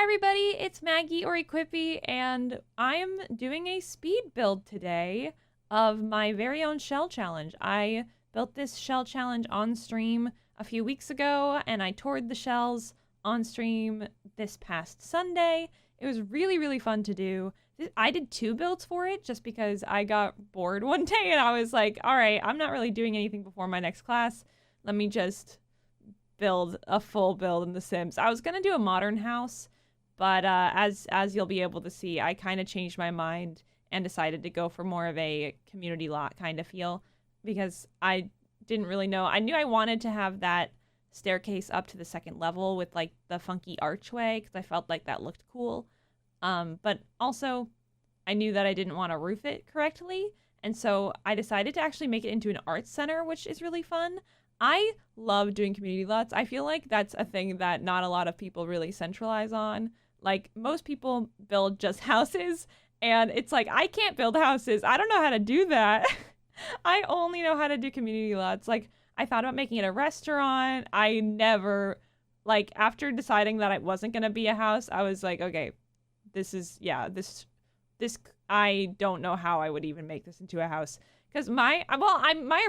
everybody, it's Maggie or Equipy, and I'm doing a speed build today of my very own shell challenge. I built this shell challenge on stream a few weeks ago, and I toured the shells on stream this past Sunday. It was really, really fun to do. I did 2 builds for it just because I got bored one day and I was like, all right, I'm not really doing anything before my next class. Let me just build a full build in The Sims. I was gonna do a modern house, but as you'll be able to see, I kind of changed my mind and decided to go for more of a community lot kind of feel because I didn't really know. I knew I wanted to have that staircase up to the 2nd level with like the funky archway because I felt like that looked cool. But also I knew that I didn't want to roof it correctly, and so I decided to actually make it into an arts center, which is really fun. I love doing community lots. I feel like that's a thing that not a lot of people really centralize on. Like, most people build just houses, and it's like, I can't build houses. I don't know how to do that. I only know how to do community lots. Like, I thought about making it a restaurant. I never, like, after deciding that it wasn't going to be a house, I was like, okay, I don't know how I would even make this into a house. Because my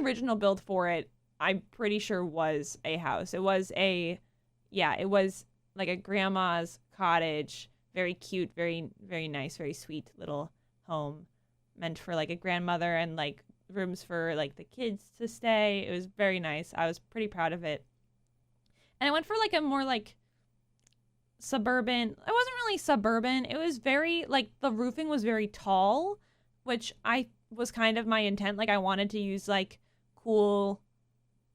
original build for it, I'm pretty sure was a house. It was like a grandma's cottage, very cute, very, very nice, very sweet little home meant for like a grandmother and like rooms for like the kids to stay. It was very nice. I was pretty proud of it. And I went for like a more like suburban. It wasn't really suburban. It was very like the roofing was very tall, which I was kind of my intent. Like I wanted to use like cool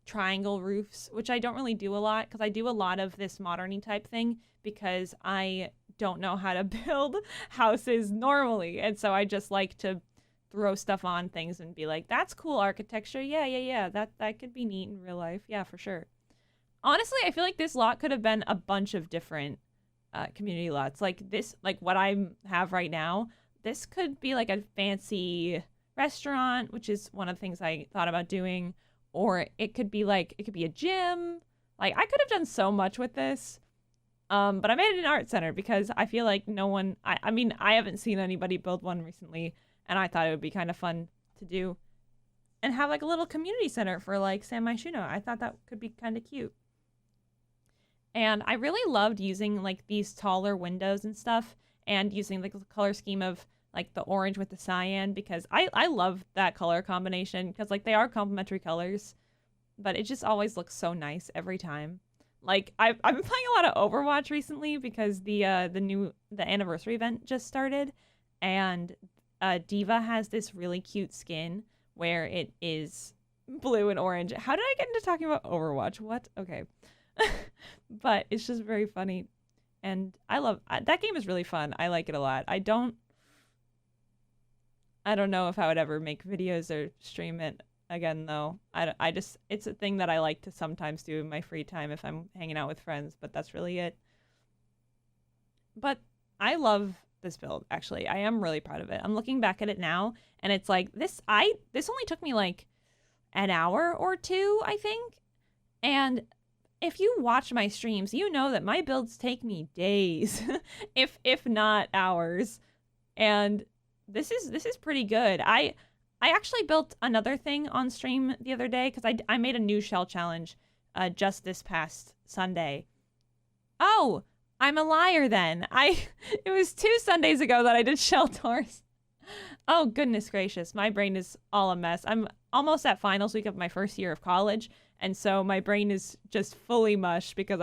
triangle roofs, which I don't really do a lot because I do a lot of this modern-y type thing because I don't know how to build houses normally, and so I just like to throw stuff on things and be like, that's cool architecture, yeah, that could be neat in real life, yeah, for sure. Honestly, I feel like this lot could have been a bunch of different community lots. Like this, like what I have right now, this could be like a fancy restaurant, which is one of the things I thought about doing. Or it could be a gym. Like, I could have done so much with this. But I made it an art center because I feel like no one, I mean, I haven't seen anybody build one recently, and I thought it would be kind of fun to do. And have like a little community center for like San Myshuno. I thought that could be kind of cute. And I really loved using like these taller windows and stuff, and using like the color scheme of like the orange with the cyan, because I love that color combination because like they are complementary colors, but it just always looks so nice every time. Like I've been playing a lot of Overwatch recently because the anniversary event just started, and Diva has this really cute skin where it is blue and orange. How did I get into talking about Overwatch? What? Okay. But it's just very funny, and I love that game. Is really fun. I like it a lot. I don't know if I would ever make videos or stream it again, though. I just, it's a thing that I like to sometimes do in my free time if I'm hanging out with friends, but that's really it. But I love this build, actually. I am really proud of it. I'm looking back at it now, and it's like, this only took me like an hour or 2, I think. And if you watch my streams, you know that my builds take me days, if not hours. And this is pretty good. I actually built another thing on stream the other day because I made a new shell challenge just this past Sunday. Oh, I'm a liar then. It was 2 Sundays ago that I did shell tours. Oh, goodness gracious. My brain is all a mess. I'm almost at finals week of my first year of college, and so my brain is just fully mush because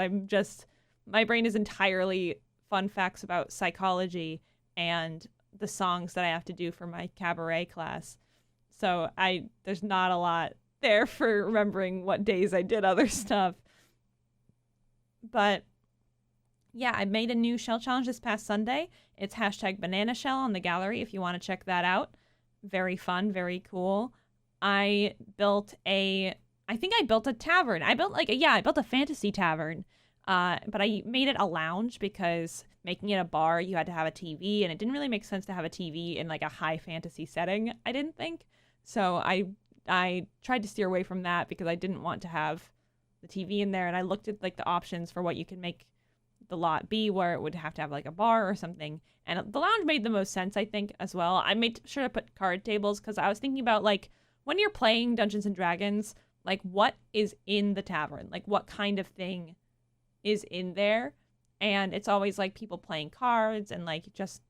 my brain is entirely fun facts about psychology and the songs that I have to do for my cabaret class. So there's not a lot there for remembering what days I did other stuff. But yeah, I made a new shell challenge this past Sunday. It's #banana shell on the gallery if you want to check that out. Very fun, very cool. I built a tavern. I built a fantasy tavern. But I made it a lounge because making it a bar, you had to have a TV, and it didn't really make sense to have a TV in like a high fantasy setting, I didn't think. So I tried to steer away from that because I didn't want to have the TV in there, and I looked at like the options for what you can make the lot B where it would have to have like a bar or something. And the lounge made the most sense, I think, as well. I made sure to put card tables because I was thinking about like when you're playing Dungeons and Dragons, like what is in the tavern? Like what kind of thing is in there? And it's always like people playing cards and like it's just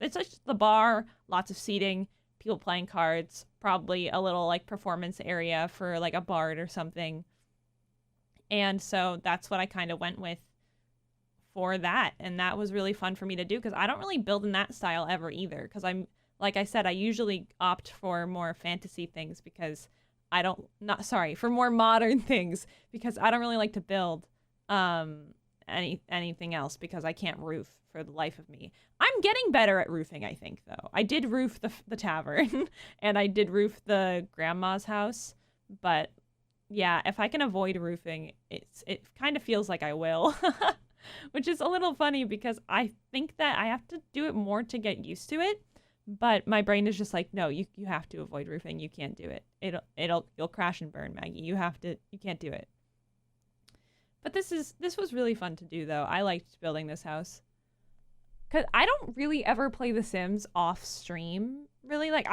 the bar, lots of seating, people playing cards, probably a little like performance area for like a bard or something. And so that's what I kind of went with for that. And that was really fun for me to do because I don't really build in that style ever either. Because like I said, I usually opt for more fantasy things because for more modern things because I don't really like to build anything else because I can't roof for the life of me. I'm getting better at roofing, I think, though. I did roof the tavern and I did roof the grandma's house, but yeah, if I can avoid roofing, it kind of feels like I will, which is a little funny because I think that I have to do it more to get used to it, but my brain is just like, no, you have to avoid roofing. You can't do it. You'll crash and burn, Maggie. You can't do it. But this was really fun to do, though. I liked building this house. Because I don't really ever play The Sims off stream, really. Like,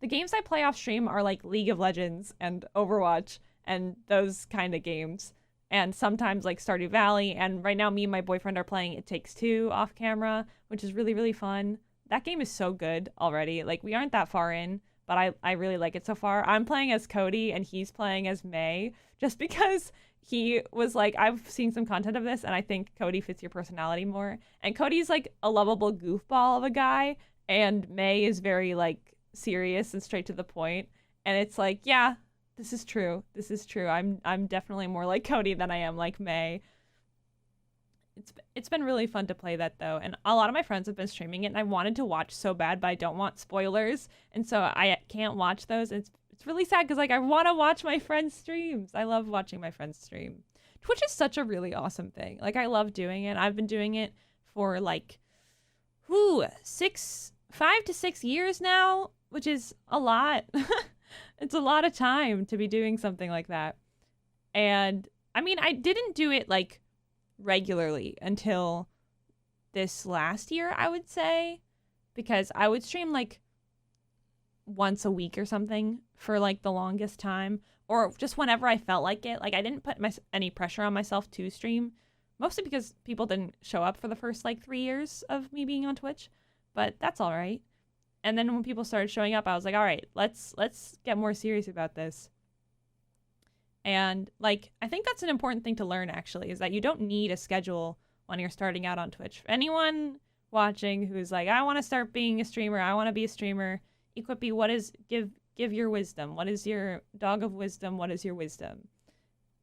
the games I play off stream are like League of Legends and Overwatch and those kind of games. And sometimes like Stardew Valley. And right now, me and my boyfriend are playing It Takes Two off camera, which is really, really fun. That game is so good already. Like, we aren't that far in, but I really like it so far. I'm playing as Cody and he's playing as May just because he was like, I've seen some content of this and I think Cody fits your personality more. And Cody's like a lovable goofball of a guy and May is very like serious and straight to the point. And it's like, yeah, this is true. I'm definitely more like Cody than I am like May. It's been really fun to play that though, and a lot of my friends have been streaming it and I wanted to watch so bad, but I don't want spoilers, and so I can't watch those. It's really sad because like I want to watch my friends' streams. I love watching my friends stream. Twitch is such a really awesome thing. Like, I love doing it. I've been doing it for like 5 to 6 years now, which is a lot. It's a lot of time to be doing something like that. And I mean, I didn't do it like regularly until this last year, I would say, because I would stream like once a week or something for like the longest time, or just whenever I felt like it. Like, I didn't put any pressure on myself to stream, mostly because people didn't show up for the first like 3 years of me being on Twitch, but that's all right. And then when people started showing up, I was like, all right, let's get more serious about this. And like, I think that's an important thing to learn, actually, is that you don't need a schedule when you're starting out on Twitch. For anyone watching who's like, I want to start being a streamer, I want to be a streamer, Equipy, give your wisdom. What is your dog of wisdom? What is your wisdom?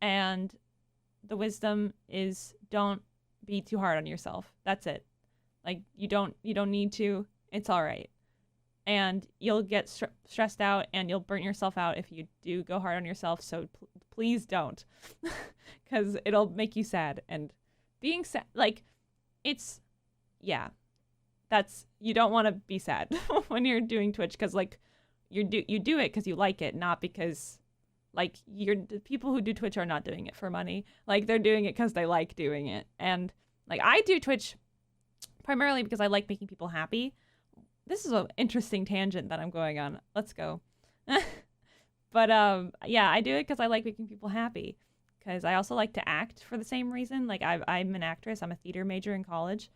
And the wisdom is, don't be too hard on yourself. That's it. Like, you don't need to. It's all right. And you'll get stressed out and you'll burn yourself out if you do go hard on yourself. So please don't, because it'll make you sad. And being sad, like, you don't want to be sad when you're doing Twitch, because like you do it because you like it, not because like the people who do Twitch are not doing it for money. Like, they're doing it because they like doing it. And like, I do Twitch primarily because I like making people happy. This is an interesting tangent that I'm going on. Let's go. But yeah, I do it because I like making people happy. Because I also like to act for the same reason. Like, I'm an actress. I'm a theater major in college.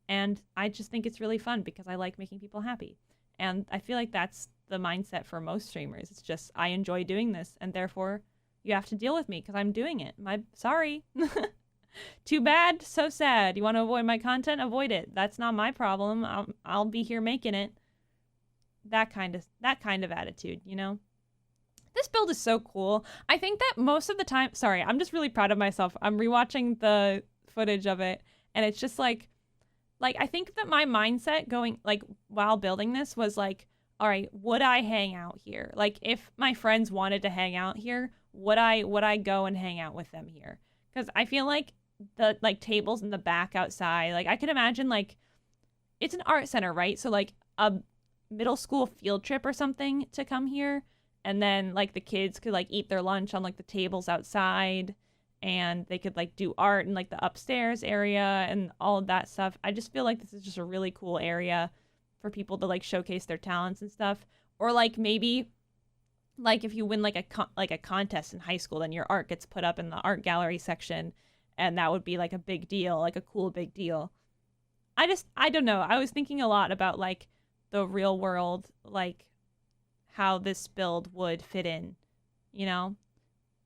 And I just think it's really fun because I like making people happy. And I feel like that's the mindset for most streamers. It's just, I enjoy doing this, and therefore you have to deal with me because I'm doing it. Sorry. Too bad, so sad. You want to avoid my content? Avoid it. That's not my problem. I'll be here making it. That kind of attitude, you know? This build is so cool. I think that most of the time, sorry, I'm just really proud of myself. I'm rewatching the footage of it, and it's just like I think that my mindset going, like, while building this was like, all right, would I hang out here? Like, if my friends wanted to hang out here, would I go and hang out with them here? Because I feel like the like tables in the back outside, like, I could imagine, like, it's an art center, right? So like a middle school field trip or something to come here, and then like the kids could like eat their lunch on like the tables outside, and they could like do art in like the upstairs area and all of that stuff. I just feel like this is just a really cool area for people to like showcase their talents and stuff. Or like maybe like if you win like a contest in high school, then your art gets put up in the art gallery section, and that would be like a big deal, like a cool big deal. I don't know. I was thinking a lot about like the real world, like how this build would fit in, you know,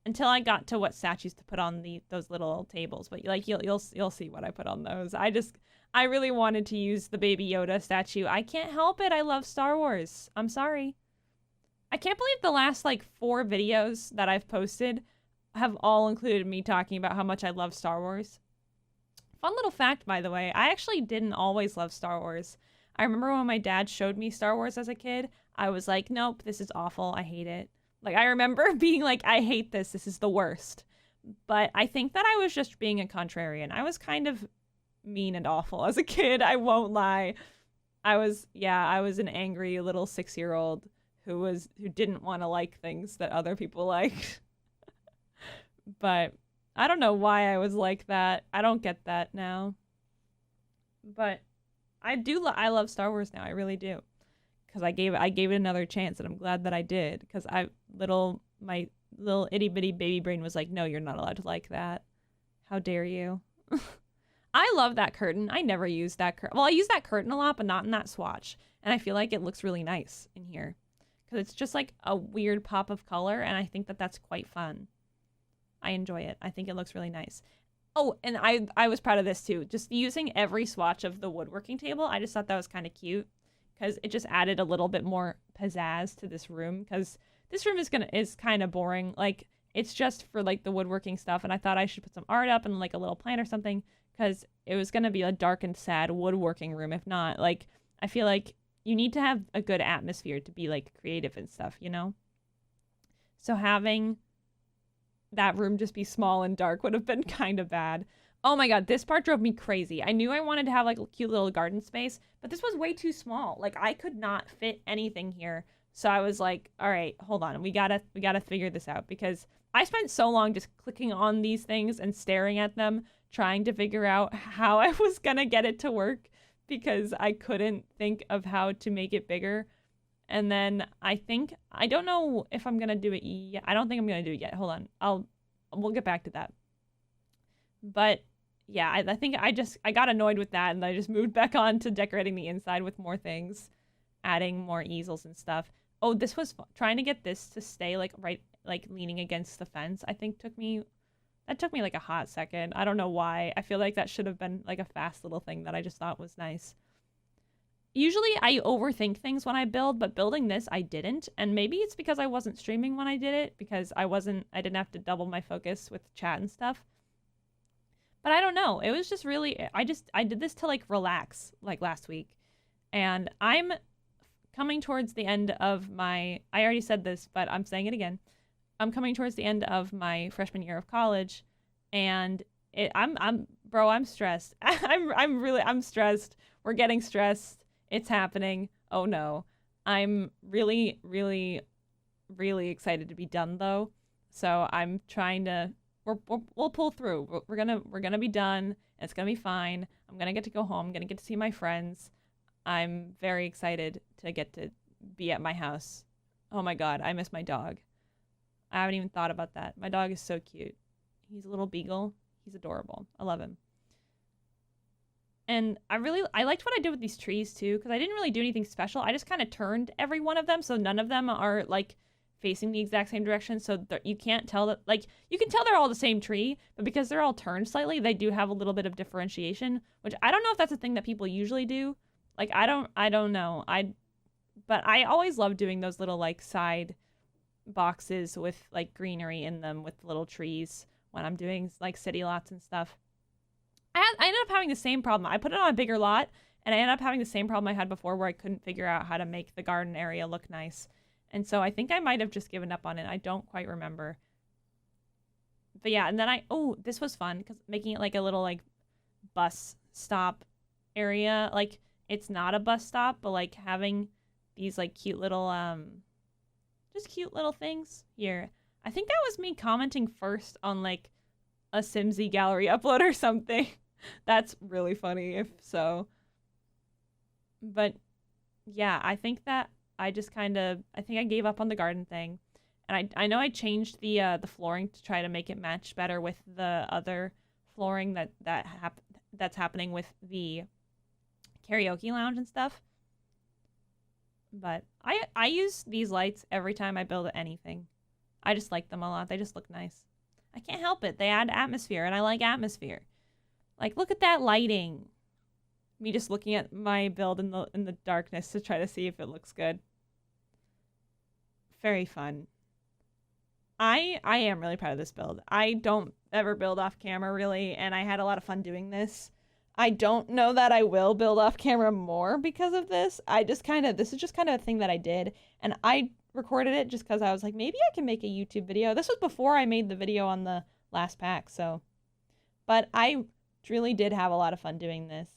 until I got to what statues to put on those little tables. But like you'll see what I put on those. I really wanted to use the Baby Yoda statue. I can't help it. I love Star Wars. I'm sorry. I can't believe the last like 4 videos that I've posted have all included me talking about how much I love Star Wars. Fun little fact, by the way, I actually didn't always love Star Wars. I remember when my dad showed me Star Wars as a kid, I was like, nope, this is awful. I hate it. Like, I remember being like, I hate this. This is the worst. But I think that I was just being a contrarian. I was kind of mean and awful as a kid. I won't lie. I was an angry little 6-year-old who didn't want to like things that other people liked. But I don't know why I was like that. I don't get that now. But I love Star Wars now. I really do. Because I gave it another chance, and I'm glad that I did. Because my little itty bitty baby brain was like, no, you're not allowed to like that. How dare you? I love that curtain. I never use that curtain. Well, I use that curtain a lot, but not in that swatch. And I feel like it looks really nice in here. Because it's just like a weird pop of color, and I think that that's quite fun. I enjoy it. I think it looks really nice. Oh, and I was proud of this too. Just using every swatch of the woodworking table. I just thought that was kind of cute. Because it just added a little bit more pizzazz to this room. Because this room is kind of boring. Like, it's just for like the woodworking stuff. And I thought I should put some art up and like a little plant or something. Because it was going to be a dark and sad woodworking room. If not, like, I feel like you need to have a good atmosphere to be like creative and stuff, you know? So having that room just be small and dark would have been kind of bad. Oh my god, this part drove me crazy. I knew I wanted to have like a cute little garden space, but this was way too small. Like, I could not fit anything here. So I was like, all right, hold on. We gotta figure this out, because I spent so long just clicking on these things and staring at them, trying to figure out how I was gonna get it to work, because I couldn't think of how to make it bigger. And then I don't know if I'm gonna do it yet. I don't think I'm gonna do it yet. Hold on. We'll get back to that. But yeah, I think I got annoyed with that, and I just moved back on to decorating the inside with more things, adding more easels and stuff. Oh, this was fun. Trying to get this to stay like right, like leaning against the fence, I think took me like a hot second. I don't know why. I feel like that should have been like a fast little thing that I just thought was nice. Usually I overthink things when I build, but building this I didn't. And maybe it's because I wasn't streaming when I did it, because I didn't have to double my focus with chat and stuff. But I don't know. It was just really, I did this to like relax like last week. And I'm coming towards the end of I already said this, but I'm saying it again. I'm coming towards the end of my freshman year of college, and I'm stressed. I'm stressed. We're getting stressed. It's happening. Oh no. I'm really, really, really excited to be done though. So I'm trying to, we'll pull through. We're gonna be done. It's gonna be fine. I'm gonna get to go home. I'm gonna get to see my friends. I'm very excited to get to be at my house. Oh my god, I miss my dog. I haven't even thought about that. My dog is so cute. He's a little beagle. He's adorable. I love him. And I liked what I did with these trees too, because I didn't really do anything special. I just kind of turned every one of them, so none of them are like facing the exact same direction, so you can't tell that, like, you can tell they're all the same tree, but because they're all turned slightly, they do have a little bit of differentiation, which I don't know if that's a thing that people usually do. Like, I don't know. But I always love doing those little like side boxes with like greenery in them with little trees when I'm doing like city lots and stuff. I ended up having the same problem. I put it on a bigger lot, and I ended up having the same problem I had before, where I couldn't figure out how to make the garden area look nice. And so I think I might have just given up on it. I don't quite remember. But yeah, and then this was fun, because making it like a little like bus stop area. Like, it's not a bus stop, but like having these like cute little just cute little things here. I think that was me commenting first on like a Simsy gallery upload or something. That's really funny if so. But yeah, I think that I just kind of, I think I gave up on the garden thing. And I know I changed the flooring to try to make it match better with the other flooring that's happening with the karaoke lounge and stuff. But I use these lights every time I build anything. I just like them a lot. They just look nice. I can't help it. They add atmosphere, and I like atmosphere. Like, look at that lighting. Me just looking at my build in the darkness to try to see if it looks good. Very fun. I am really proud of this build. I don't ever build off camera really, and I had a lot of fun doing this. I don't know that I will build off camera more because of this. This is just kind of a thing that I did, and I recorded it just because I was like, maybe I can make a YouTube video. This was before I made the video on the last pack, so. But I really did have a lot of fun doing this.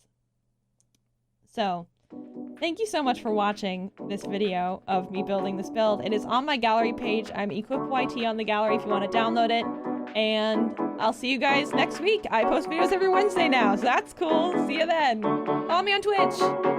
So, thank you so much for watching this video of me building this build. It is on my gallery page. I'm EquipYT on the gallery if you want to download it. And I'll see you guys next week. I post videos every Wednesday now, so that's cool. See you then. Follow me on Twitch.